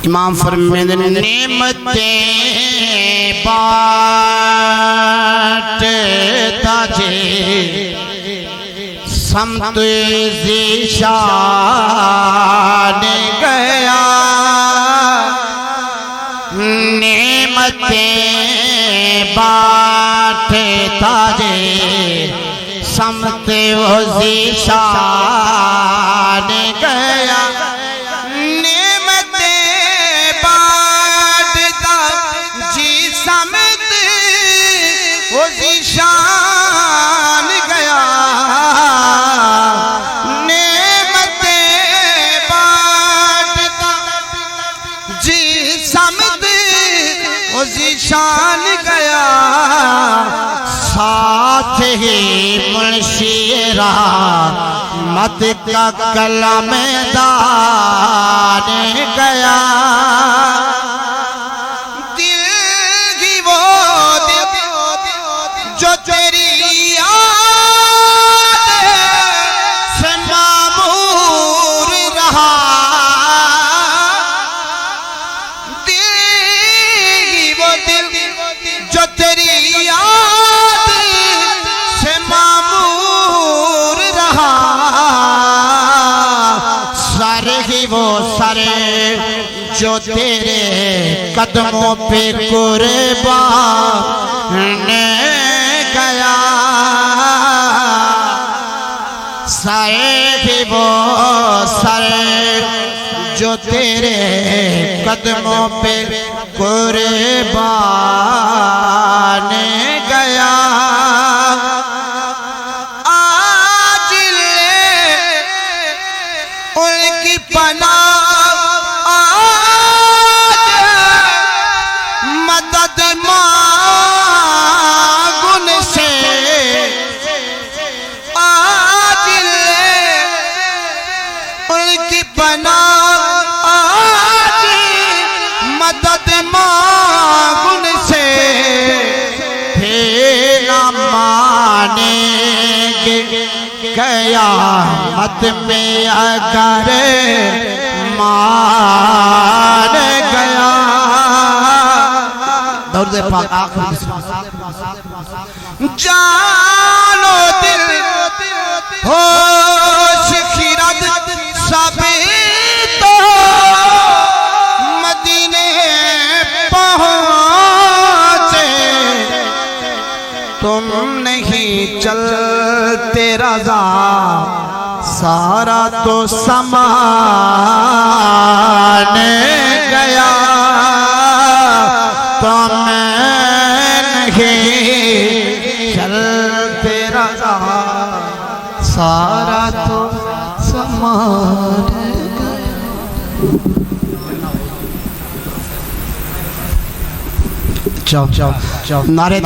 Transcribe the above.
इमाम फरमाते हैं नेमतें बांटता जे समत ज़ीशान गया, नेमतें बांटता जे समत ज़ीशान गया, नेमतें बांटता जी समत ज़ीशान गया, नेमतें बांटता जी समत ज़ीशान गया, साथ ही मुंशिरा मत का कलमदार गया, दिल की वो दिल जो तेरी याद से मामूर रहा, दिल की वो दिल जो तेरी याद से मामूर रहा, सर ही वो सर जो तेरे कदमों पे कुर्बान गया, सर ही वो सर जो तेरे कदमों पे कुर्बान गया, आज ले उनकी पनाह, आज मदद मांग उनसे, आज ले उनकी पनाह, आज मदद मांग उनसे, फिर न मानेंगे क़यामत में अगर मान गया। दरूद पाक आखिरी जानो दिल होश खिरद सभी तो मदीने पहुँचे, तुम नहीं चलते रज़ा सारा तो समान गया, तुम नहीं चलते रज़ा सारा तो समान गया। जाओ जाओ जाओ नारे